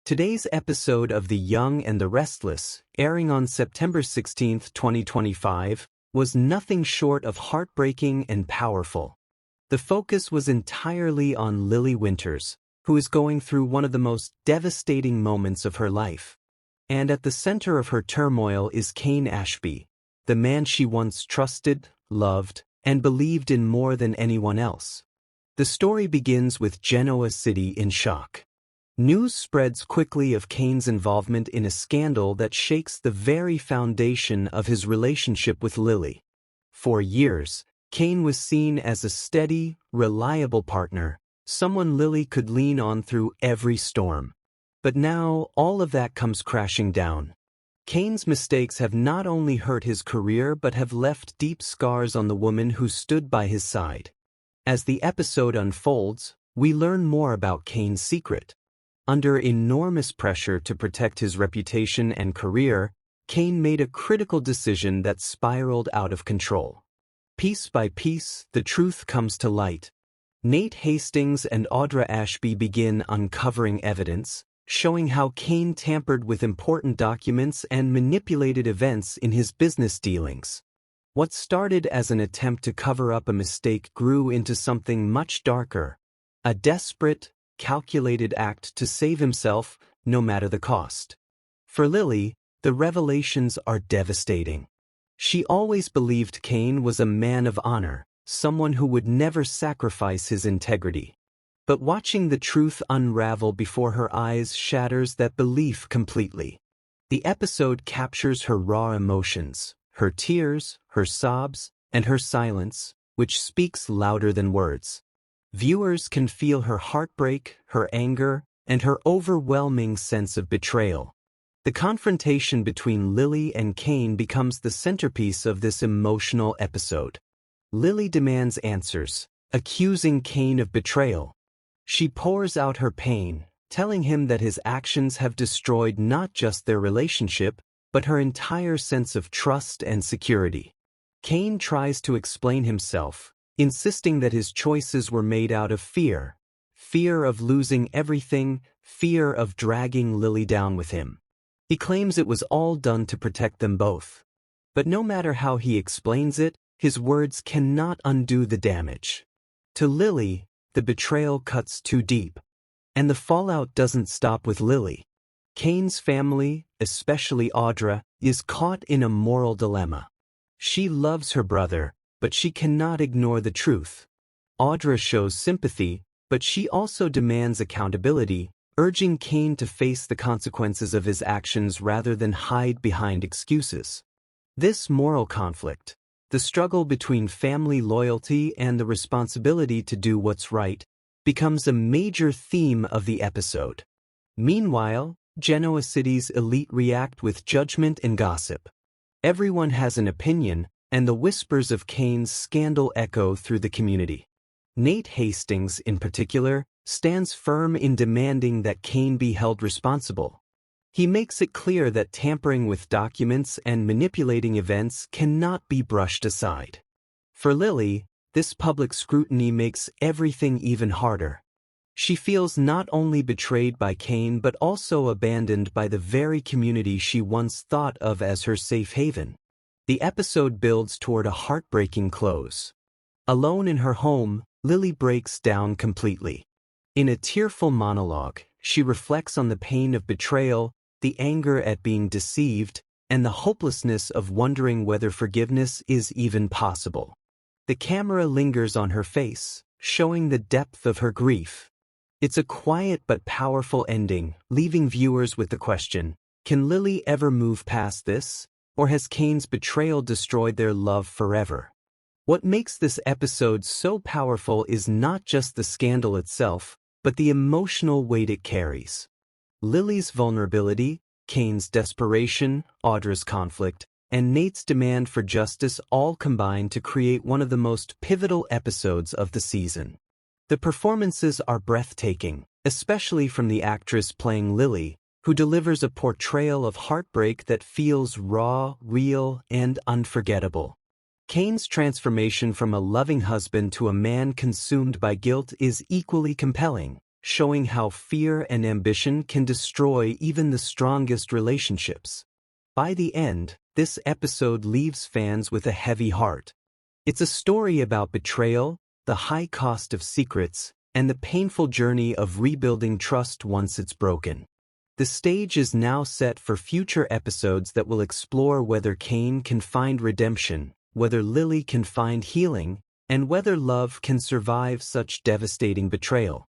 Today's episode of The Young and the Restless, airing on September 16, 2025, was nothing short of heartbreaking and powerful. The focus was entirely on Lily Winters, who is going through one of the most devastating moments of her life. And at the center of her turmoil is Cain Ashby, the man she once trusted, loved, and believed in more than anyone else. The story begins with Genoa City in shock. News spreads quickly of Cain's involvement in a scandal that shakes the very foundation of his relationship with Lily. For years, Cain was seen as a steady, reliable partner, someone Lily could lean on through every storm. But now, all of that comes crashing down. Cain's mistakes have not only hurt his career but have left deep scars on the woman who stood by his side. As the episode unfolds, we learn more about Cain's secret. Under enormous pressure to protect his reputation and career, Cain made a critical decision that spiraled out of control. Piece by piece, the truth comes to light. Nate Hastings and Audra Ashby begin uncovering evidence, showing how Cain tampered with important documents and manipulated events in his business dealings. What started as an attempt to cover up a mistake grew into something much darker, a desperate, calculated act to save himself, no matter the cost. For Lily, the revelations are devastating. She always believed Cain was a man of honor, someone who would never sacrifice his integrity. But watching the truth unravel before her eyes shatters that belief completely. The episode captures her raw emotions, her tears, her sobs, and her silence, which speaks louder than words. Viewers can feel her heartbreak, her anger, and her overwhelming sense of betrayal. The confrontation between Lily and Cain becomes the centerpiece of this emotional episode. Lily demands answers, accusing Cain of betrayal. She pours out her pain, telling him that his actions have destroyed not just their relationship, but her entire sense of trust and security. Cain tries to explain himself, insisting that his choices were made out of fear of losing everything, fear of dragging Lily down with him. He claims it was all done to protect them both. But no matter how he explains it, his words cannot undo the damage. To Lily, the betrayal cuts too deep. And the fallout doesn't stop with Lily. Cain's family, especially Audra, is caught in a moral dilemma. She loves her brother, but she cannot ignore the truth. Audra shows sympathy, but she also demands accountability, urging Cain to face the consequences of his actions rather than hide behind excuses. This moral conflict, the struggle between family loyalty and the responsibility to do what's right, becomes a major theme of the episode. Meanwhile, Genoa City's elite react with judgment and gossip. Everyone has an opinion, and the whispers of Cain's scandal echo through the community. Nate Hastings, in particular, stands firm in demanding that Cain be held responsible. He makes it clear that tampering with documents and manipulating events cannot be brushed aside. For Lily, this public scrutiny makes everything even harder. She feels not only betrayed by Cain but also abandoned by the very community she once thought of as her safe haven. The episode builds toward a heartbreaking close. Alone in her home, Lily breaks down completely. In a tearful monologue, she reflects on the pain of betrayal, the anger at being deceived, and the hopelessness of wondering whether forgiveness is even possible. The camera lingers on her face, showing the depth of her grief. It's a quiet but powerful ending, leaving viewers with the question, can Lily ever move past this? Or has Cain's betrayal destroyed their love forever? What makes this episode so powerful is not just the scandal itself, but the emotional weight it carries. Lily's vulnerability, Cain's desperation, Audra's conflict, and Nate's demand for justice all combine to create one of the most pivotal episodes of the season. The performances are breathtaking, especially from the actress playing Lily, who delivers a portrayal of heartbreak that feels raw, real, and unforgettable. Cain's transformation from a loving husband to a man consumed by guilt is equally compelling, showing how fear and ambition can destroy even the strongest relationships. By the end, this episode leaves fans with a heavy heart. It's a story about betrayal, the high cost of secrets, and the painful journey of rebuilding trust once it's broken. The stage is now set for future episodes that will explore whether Cain can find redemption, whether Lily can find healing, and whether love can survive such devastating betrayal.